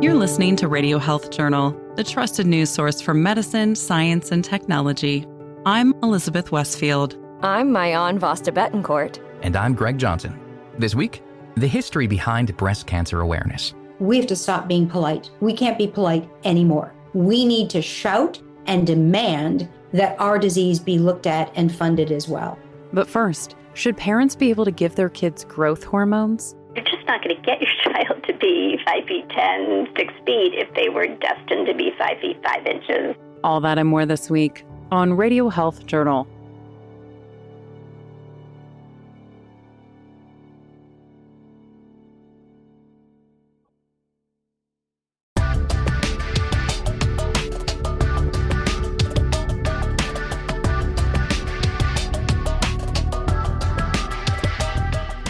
You're listening to Radio Health Journal, the trusted news source for medicine, science, and technology. I'm Elizabeth Westfield. I'm Mayan Vasta Betancourt. And I'm Greg Johnson. This week, the history behind breast cancer awareness. We have to stop being polite. We can't be polite anymore. We need to shout and demand that our disease be looked at and funded as well. But first, should parents be able to give their kids growth hormones? You're just not going to get your child to be 5 feet 10, 6 feet if they were destined to be 5 feet 5 inches. All that and more this week on Radio Health Journal.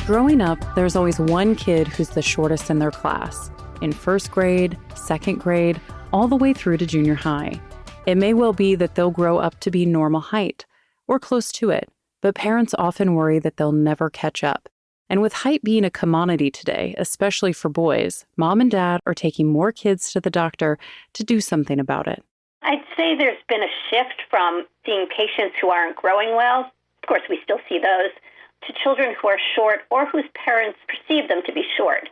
Growing up, there's always one kid who's the shortest in their class, in first grade, second grade, all the way through to junior high. It may well be that they'll grow up to be normal height, or close to it, but parents often worry that they'll never catch up. And with height being a commodity today, especially for boys, mom and dad are taking more kids to the doctor to do something about it. I'd say there's been a shift from seeing patients who aren't growing well, of course we still see those, to children who are short or whose parents perceive them to be short.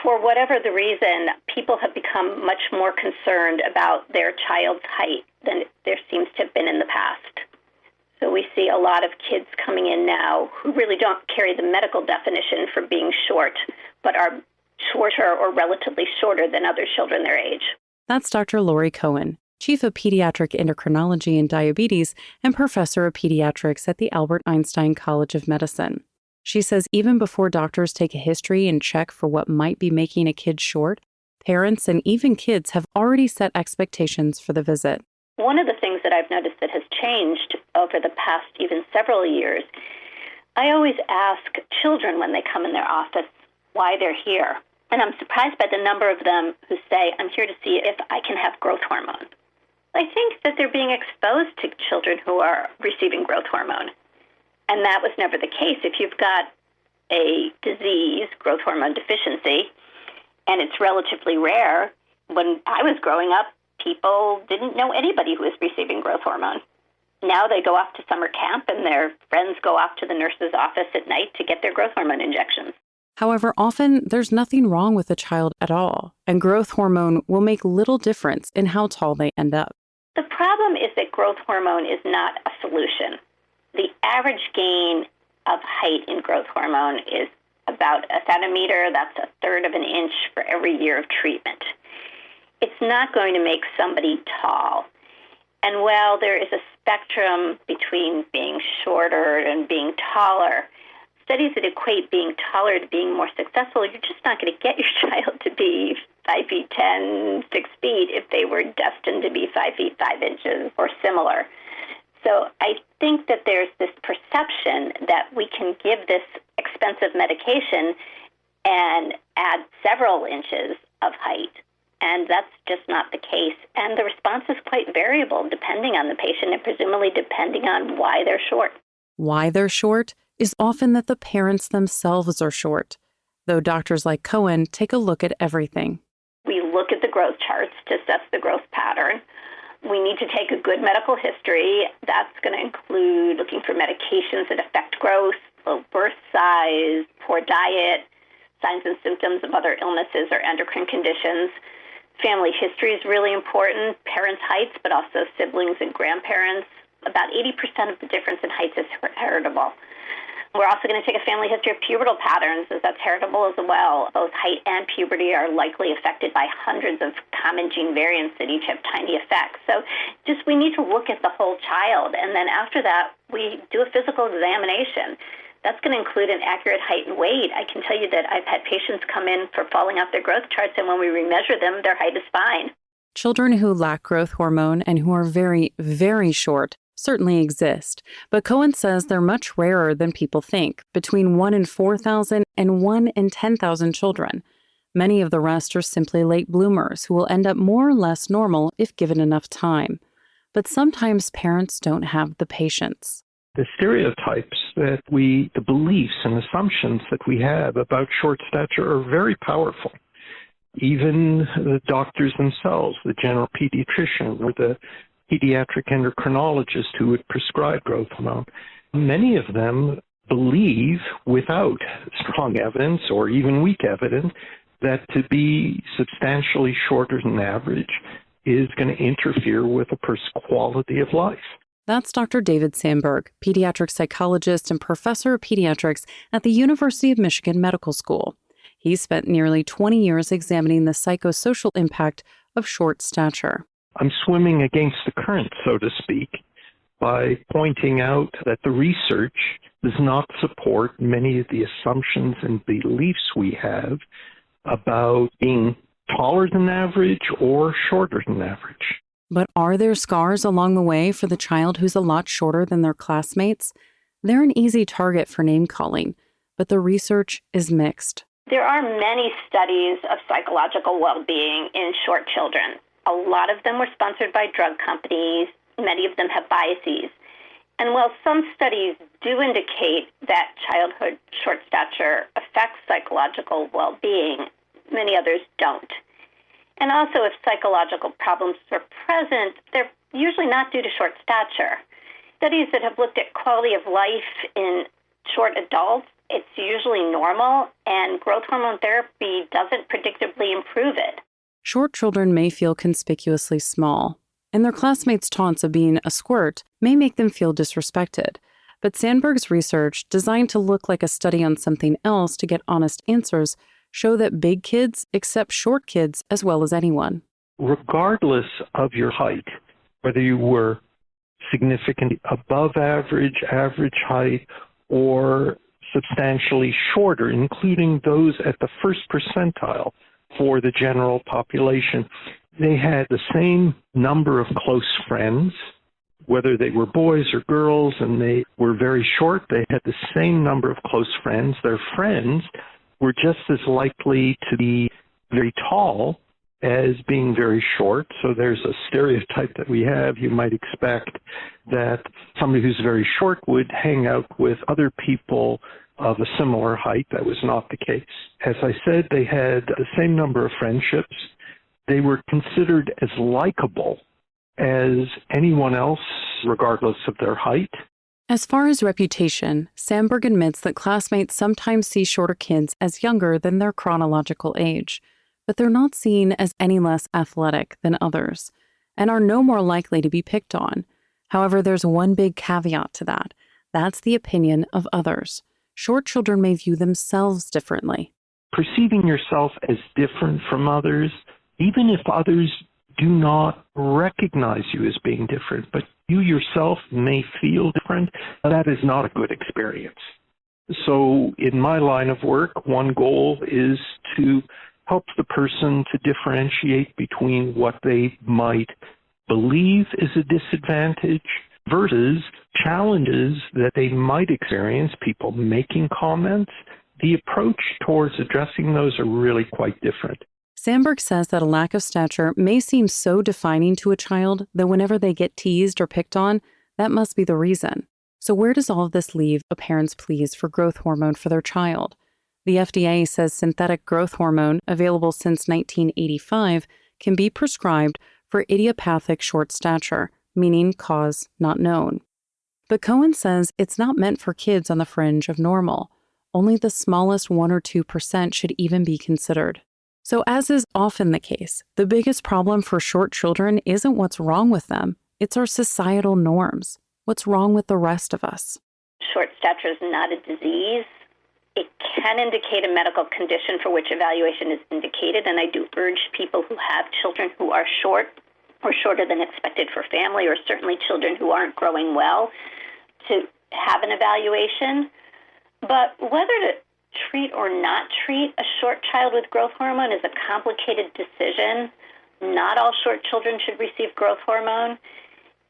For whatever the reason, people have become much more concerned about their child's height than there seems to have been in the past. So we see a lot of kids coming in now who really don't carry the medical definition for being short, but are shorter or relatively shorter than other children their age. That's Dr. Lori Cohen, Chief of Pediatric Endocrinology and Diabetes and Professor of Pediatrics at the Albert Einstein College of Medicine. She says even before doctors take a history and check for what might be making a kid short, parents and even kids have already set expectations for the visit. One of the things that I've noticed that has changed over the past even several years, I always ask children when they come in their office why they're here. And I'm surprised by the number of them who say, I'm here to see if I can have growth hormone. I think that they're being exposed to children who are receiving growth hormone. And that was never the case. If you've got a disease, growth hormone deficiency, and it's relatively rare, when I was growing up, people didn't know anybody who was receiving growth hormone. Now they go off to summer camp and their friends go off to the nurse's office at night to get their growth hormone injections. However, often there's nothing wrong with the child at all, and growth hormone will make little difference in how tall they end up. The problem is that growth hormone is not a solution. The average gain of height in growth hormone is about a centimeter. That's a third of an inch for every year of treatment. It's not going to make somebody tall. And while there is a spectrum between being shorter and being taller, studies that equate being taller to being more successful, you're just not going to get your child to be 5 feet 10, 6 feet if they were destined to be 5 feet 5 inches or similar. So I think that there's this perception that we can give this expensive medication and add several inches of height, and that's just not the case. And the response is quite variable depending on the patient and presumably depending on why they're short. Why they're short is often that the parents themselves are short, though doctors like Cohen take a look at everything. We look at the growth charts to assess the growth pattern. We need to take a good medical history. That's going to include looking for medications that affect growth, low birth size, poor diet, signs and symptoms of other illnesses or endocrine conditions. Family history is really important, parents' heights, but also siblings and grandparents. About 80% of the difference in heights is heritable. We're also going to take a family history of pubertal patterns, as that's heritable as well. Both height and puberty are likely affected by hundreds of common gene variants that each have tiny effects. So we need to look at the whole child. And then after that, we do a physical examination. That's going to include an accurate height and weight. I can tell you that I've had patients come in for falling off their growth charts, and when we remeasure them, their height is fine. Children who lack growth hormone and who are very, very short certainly exist, but Cohen says they're much rarer than people think, between 1 in 4,000 and 1 in 10,000 children. Many of the rest are simply late bloomers who will end up more or less normal if given enough time. But sometimes parents don't have the patience. The stereotypes the beliefs and assumptions that we have about short stature are very powerful. even the doctors themselves, the general pediatrician or the pediatric endocrinologist who would prescribe growth hormone, many of them believe, without strong evidence or even weak evidence, that to be substantially shorter than average is going to interfere with a person's quality of life. That's Dr. David Sandberg, pediatric psychologist and professor of pediatrics at the University of Michigan Medical School. He spent nearly 20 years examining the psychosocial impact of short stature. I'm swimming against the current, so to speak, by pointing out that the research does not support many of the assumptions and beliefs we have about being taller than average or shorter than average. But are there scars along the way for the child who's a lot shorter than their classmates? They're an easy target for name-calling, but the research is mixed. There are many studies of psychological well-being in short children. A lot of them were sponsored by drug companies. Many of them have biases. And while some studies do indicate that childhood short stature affects psychological well-being, many others don't. And also, if psychological problems are present, they're usually not due to short stature. Studies that have looked at quality of life in short adults, it's usually normal, and growth hormone therapy doesn't predictably improve it. Short children may feel conspicuously small, and their classmates' taunts of being a squirt may make them feel disrespected. But Sandberg's research, designed to look like a study on something else to get honest answers, show that big kids accept short kids as well as anyone. Regardless of your height, whether you were significantly above average, average height, or substantially shorter, including those at the first percentile for the general population, they had the same number of close friends, whether they were boys or girls, and they were very short. They had the same number of close friends. Their friends were just as likely to be very tall as being very short. So there's a stereotype that we have. You might expect that somebody who's very short would hang out with other people of a similar height. That was not the case. As I said, they had the same number of friendships. They were considered as likable as anyone else, regardless of their height. As far as reputation, Sandberg admits that classmates sometimes see shorter kids as younger than their chronological age, but they're not seen as any less athletic than others, and are no more likely to be picked on. However, there's one big caveat to that. That's the opinion of others. Short children may view themselves differently. Perceiving yourself as different from others, even if others do not recognize you as being different, but you yourself may feel different, that is not a good experience. So in my line of work, one goal is to help the person to differentiate between what they might believe is a disadvantage versus challenges that they might experience, people making comments. The approach towards addressing those are really quite different. Sandberg says that a lack of stature may seem so defining to a child that whenever they get teased or picked on, that must be the reason. So where does all of this leave a parent's pleas for growth hormone for their child? The FDA says synthetic growth hormone, available since 1985, can be prescribed for idiopathic short stature, meaning cause not known. But Cohen says it's not meant for kids on the fringe of normal. Only the smallest 1 or 2% should even be considered. So as is often the case, the biggest problem for short children isn't what's wrong with them, it's our societal norms. What's wrong with the rest of us? Short stature is not a disease. It can indicate a medical condition for which evaluation is indicated, and I do urge people who have children who are short or shorter than expected for family, or certainly children who aren't growing well, to have an evaluation. But whether to treat or not treat a short child with growth hormone is a complicated decision. Not all short children should receive growth hormone.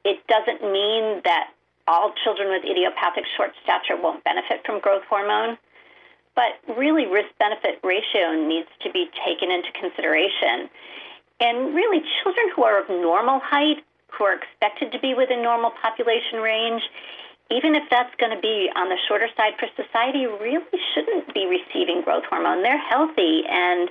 It doesn't mean that all children with idiopathic short stature won't benefit from growth hormone, but really risk-benefit ratio needs to be taken into consideration. And really, children who are of normal height, who are expected to be within normal population range, even if that's going to be on the shorter side for society, really shouldn't be receiving growth hormone. They're healthy, and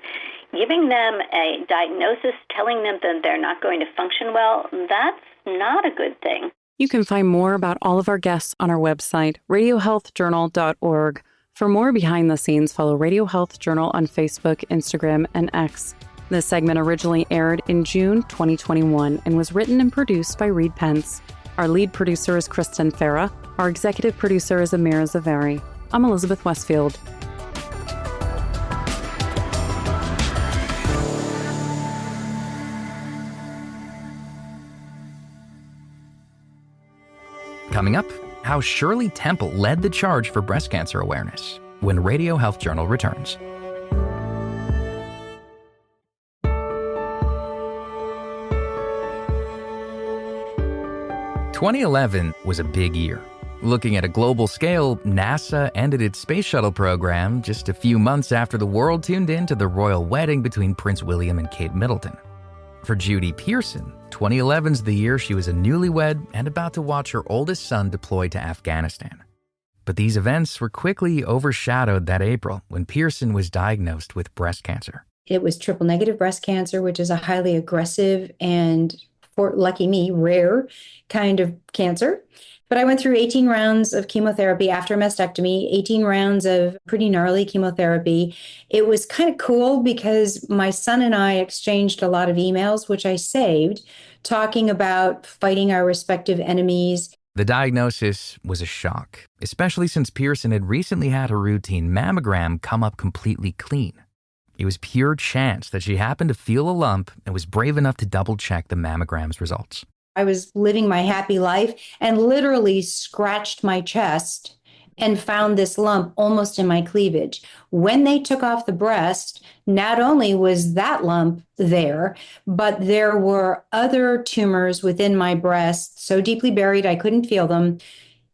giving them a diagnosis, telling them that they're not going to function well, that's not a good thing. You can find more about all of our guests on our website, radiohealthjournal.org. For more behind the scenes, follow Radio Health Journal on Facebook, Instagram, and X. This segment originally aired in June 2021 and was written and produced by Reed Pence. Our lead producer is Kristen Farah. Our executive producer is Amira Zaveri. I'm Elizabeth Westfield. Coming up, how Shirley Temple led the charge for breast cancer awareness when Radio Health Journal returns. "2011 was a big year. Looking at a global scale, NASA ended its space shuttle program just a few months after the world tuned in to the royal wedding between Prince William and Kate Middleton. For Judith Pearson, 2011's the year she was a newlywed and about to watch her oldest son deploy to Afghanistan. But these events were quickly overshadowed that April when Pearson was diagnosed with breast cancer. It was triple negative breast cancer, which is a highly aggressive and, for lucky me, rare kind of cancer. But I went through 18 rounds of chemotherapy after a mastectomy, 18 rounds of pretty gnarly chemotherapy. It was kind of cool because my son and I exchanged a lot of emails, which I saved, talking about fighting our respective enemies. The diagnosis was a shock, especially since Pearson had recently had her routine mammogram come up completely clean. It was pure chance that she happened to feel a lump and was brave enough to double-check the mammogram's results. I was living my happy life and literally scratched my chest and found this lump almost in my cleavage. When they took off the breast, not only was that lump there, but there were other tumors within my breast, so deeply buried I couldn't feel them.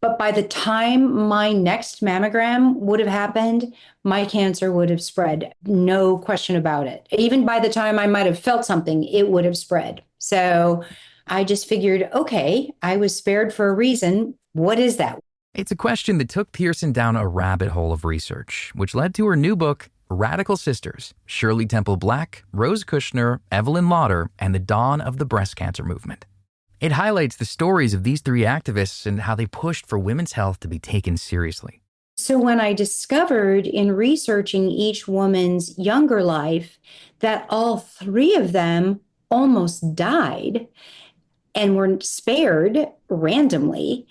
But by the time my next mammogram would have happened, my cancer would have spread. No question about it. Even by the time I might have felt something, it would have spread. So I just figured, okay, I was spared for a reason. What is that? It's a question that took Pearson down a rabbit hole of research, which led to her new book, Radical Sisters, Shirley Temple Black, Rose Kushner, Evelyn Lauder, and the Dawn of the Breast Cancer Movement. It highlights the stories of these three activists and how they pushed for women's health to be taken seriously. So when I discovered in researching each woman's younger life that all three of them almost died and were spared randomly,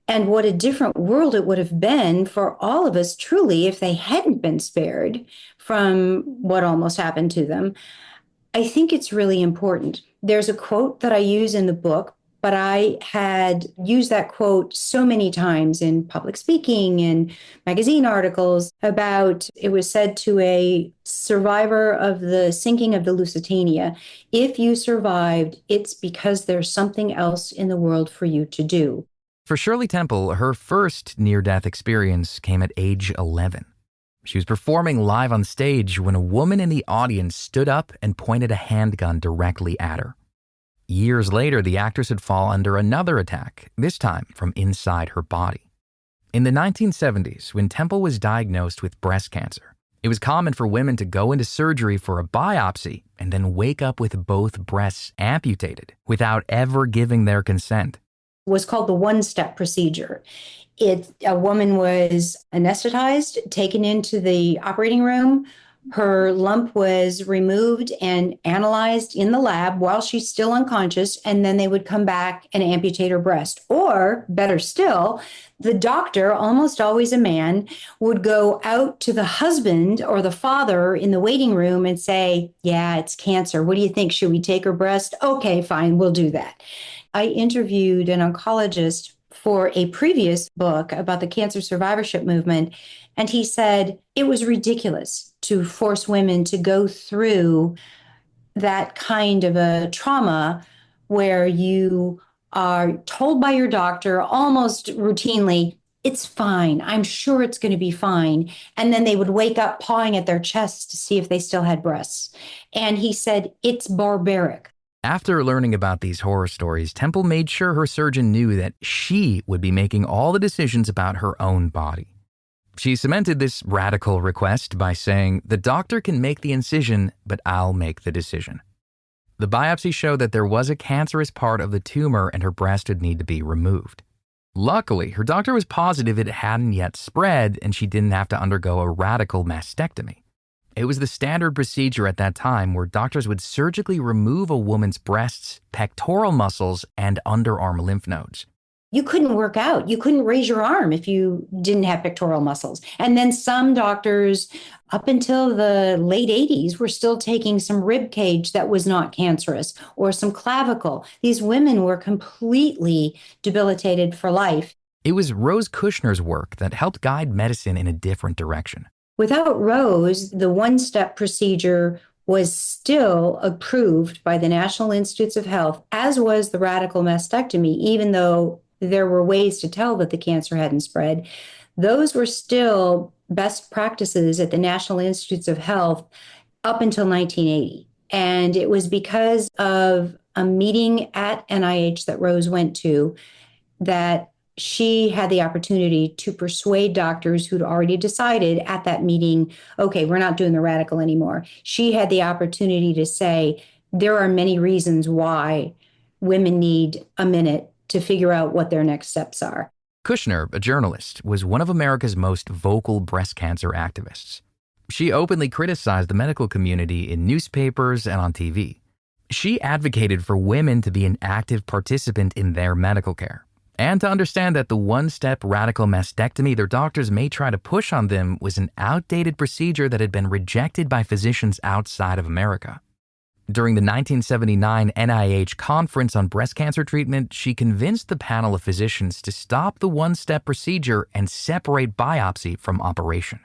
and what a different world it would have been for all of us truly if they hadn't been spared from what almost happened to them, I think it's really important. There's a quote that I use in the book, but I had used that quote so many times in public speaking and magazine articles about, it was said to a survivor of the sinking of the Lusitania, if you survived, it's because there's something else in the world for you to do. For Shirley Temple, her first near-death experience came at age 11. She was performing live on stage when a woman in the audience stood up and pointed a handgun directly at her. Years later, the actress would fall under another attack, this time from inside her body. In the 1970s, when Temple was diagnosed with breast cancer, it was common for women to go into surgery for a biopsy and then wake up with both breasts amputated without ever giving their consent. Was called the one-step procedure. A woman was anesthetized, taken into the operating room. Her lump was removed and analyzed in the lab while she's still unconscious, and then they would come back and amputate her breast. Or, better still, the doctor, almost always a man, would go out to the husband or the father in the waiting room and say, yeah, it's cancer. What do you think? Should we take her breast? Okay, fine, we'll do that. I interviewed an oncologist for a previous book about the cancer survivorship movement, and he said it was ridiculous to force women to go through that kind of a trauma where you are told by your doctor almost routinely, it's fine, I'm sure it's going to be fine. And then they would wake up pawing at their chests to see if they still had breasts. And he said, it's barbaric. After learning about these horror stories, Temple made sure her surgeon knew that she would be making all the decisions about her own body. She cemented this radical request by saying, "The doctor can make the incision, but I'll make the decision." The biopsy showed that there was a cancerous part of the tumor and her breast would need to be removed. Luckily, her doctor was positive it hadn't yet spread and she didn't have to undergo a radical mastectomy. It was the standard procedure at that time where doctors would surgically remove a woman's breasts, pectoral muscles, and underarm lymph nodes. You couldn't work out. You couldn't raise your arm if you didn't have pectoral muscles. And then some doctors, up until the late 80s, were still taking some rib cage that was not cancerous or some clavicle. These women were completely debilitated for life. It was Rose Kushner's work that helped guide medicine in a different direction. Without Rose, the one-step procedure was still approved by the National Institutes of Health, as was the radical mastectomy, even though there were ways to tell that the cancer hadn't spread. Those were still best practices at the National Institutes of Health up until 1980. And it was because of a meeting at NIH that Rose went to that she had the opportunity to persuade doctors who'd already decided at that meeting, okay, we're not doing the radical anymore. She had the opportunity to say, there are many reasons why women need a minute to figure out what their next steps are. Kushner, a journalist, was one of America's most vocal breast cancer activists. She openly criticized the medical community in newspapers and on TV. She advocated for women to be an active participant in their medical care, and to understand that the one-step radical mastectomy their doctors may try to push on them was an outdated procedure that had been rejected by physicians outside of America. During the 1979 NIH Conference on Breast Cancer Treatment, she convinced the panel of physicians to stop the one-step procedure and separate biopsy from operation.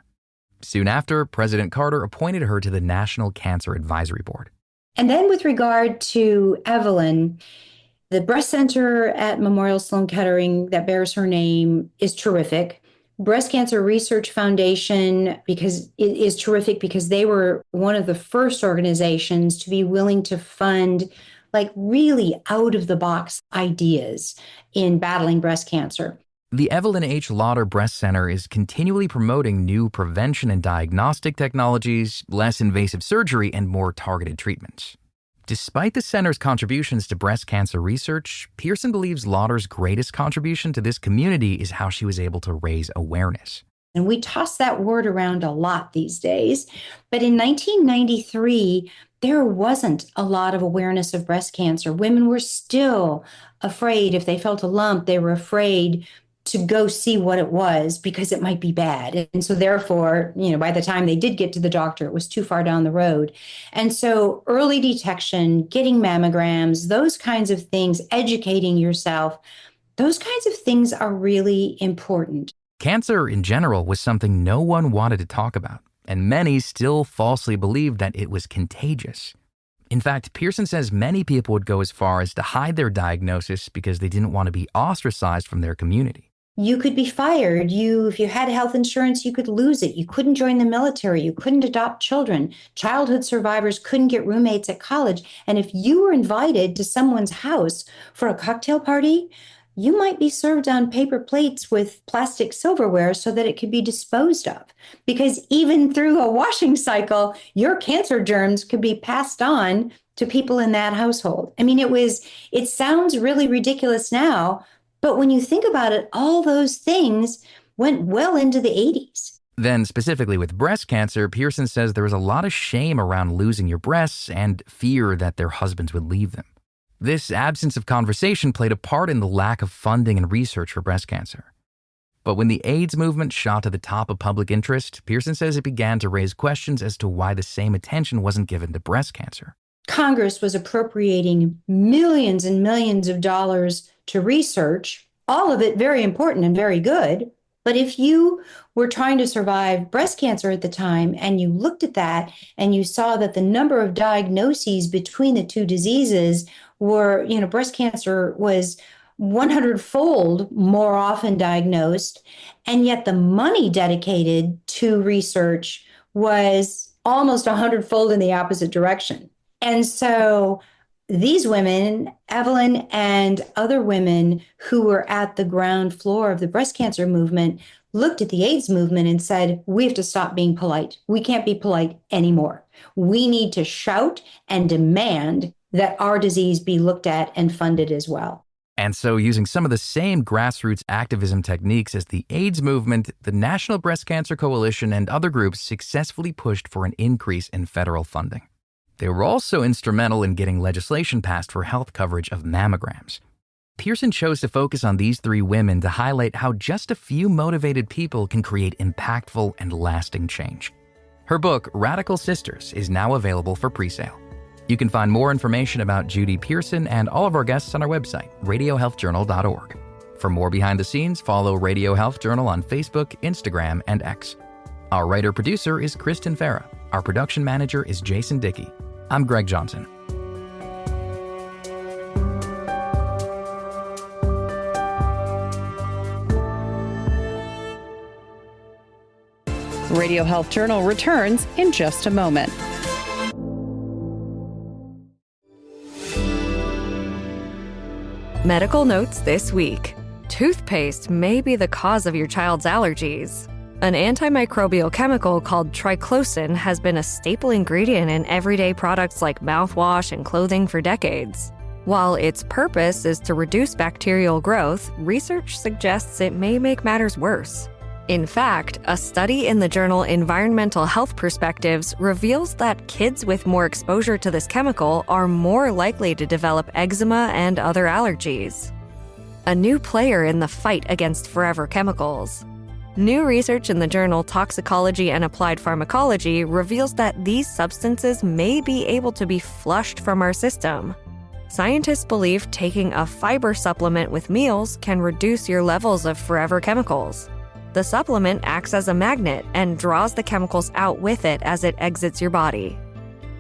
Soon after, President Carter appointed her to the National Cancer Advisory Board. And then with regard to Evelyn, the breast center at Memorial Sloan Kettering that bears her name is terrific. Breast Cancer Research Foundation is terrific because they were one of the first organizations to be willing to fund like really out of the box ideas in battling breast cancer. The Evelyn H. Lauder Breast Center is continually promoting new prevention and diagnostic technologies, less invasive surgery, and more targeted treatments. Despite the center's contributions to breast cancer research, Pearson believes Lauder's greatest contribution to this community is how she was able to raise awareness. And we toss that word around a lot these days. But in 1993, there wasn't a lot of awareness of breast cancer. Women were still afraid. If they felt a lump, they were afraid to go see what it was because it might be bad. And so therefore, by the time they did get to the doctor, it was too far down the road. And so early detection, getting mammograms, those kinds of things, educating yourself, those kinds of things are really important. Cancer in general was something no one wanted to talk about, and many still falsely believed that it was contagious. In fact, Pearson says many people would go as far as to hide their diagnosis because they didn't want to be ostracized from their community. You could be fired. If you had health insurance, you could lose it. You couldn't join the military. You couldn't adopt children. Childhood survivors couldn't get roommates at college. And if you were invited to someone's house for a cocktail party, you might be served on paper plates with plastic silverware so that it could be disposed of. Because even through a washing cycle, your cancer germs could be passed on to people in that household. I mean, it sounds really ridiculous now, but when you think about it, all those things went well into the 80s. Then, specifically with breast cancer, Pearson says there was a lot of shame around losing your breasts and fear that their husbands would leave them. This absence of conversation played a part in the lack of funding and research for breast cancer. But when the AIDS movement shot to the top of public interest, Pearson says it began to raise questions as to why the same attention wasn't given to breast cancer. Congress was appropriating millions and millions of dollars to research, all of it very important and very good. But if you were trying to survive breast cancer at the time and you looked at that and you saw that the number of diagnoses between the two diseases were, breast cancer was 100-fold more often diagnosed, and yet the money dedicated to research was almost 100-fold in the opposite direction. And so these women, Evelyn and other women who were at the ground floor of the breast cancer movement, looked at the AIDS movement and said, we have to stop being polite. We can't be polite anymore. We need to shout and demand that our disease be looked at and funded as well. And so, using some of the same grassroots activism techniques as the AIDS movement, the National Breast Cancer Coalition and other groups successfully pushed for an increase in federal funding. They were also instrumental in getting legislation passed for health coverage of mammograms. Pearson chose to focus on these three women to highlight how just a few motivated people can create impactful and lasting change. Her book, Radical Sisters, is now available for pre-sale. You can find more information about Judy Pearson and all of our guests on our website, radiohealthjournal.org. For more behind the scenes, follow Radio Health Journal on Facebook, Instagram, and X. Our writer-producer is Kristen Farah. Our production manager is Jason Dickey. I'm Greg Johnson. Radio Health Journal returns in just a moment. Medical notes this week. Toothpaste may be the cause of your child's allergies. An antimicrobial chemical called triclosan has been a staple ingredient in everyday products like mouthwash and clothing for decades. While its purpose is to reduce bacterial growth, research suggests it may make matters worse. In fact, a study in the journal Environmental Health Perspectives reveals that kids with more exposure to this chemical are more likely to develop eczema and other allergies. A new player in the fight against forever chemicals. New research in the journal Toxicology and Applied Pharmacology reveals that these substances may be able to be flushed from our system. Scientists believe taking a fiber supplement with meals can reduce your levels of forever chemicals. The supplement acts as a magnet and draws the chemicals out with it as it exits your body.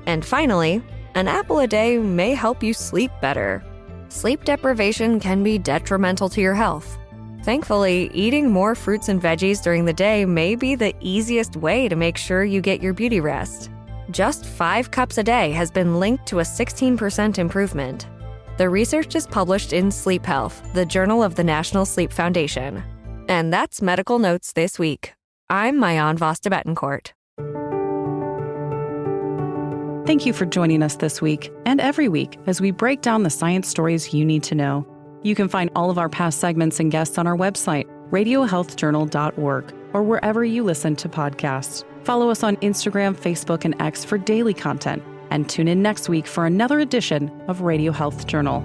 And finally, an apple a day may help you sleep better. Sleep deprivation can be detrimental to your health. Thankfully, eating more fruits and veggies during the day may be the easiest way to make sure you get your beauty rest. Just 5 cups a day has been linked to a 16% improvement. The research is published in Sleep Health, the journal of the National Sleep Foundation. And that's Medical Notes this week. I'm Mayan Vasta Betancourt. Thank you for joining us this week and every week as we break down the science stories you need to know. You can find all of our past segments and guests on our website, radiohealthjournal.org, or wherever you listen to podcasts. Follow us on Instagram, Facebook, and X for daily content, and tune in next week for another edition of Radio Health Journal.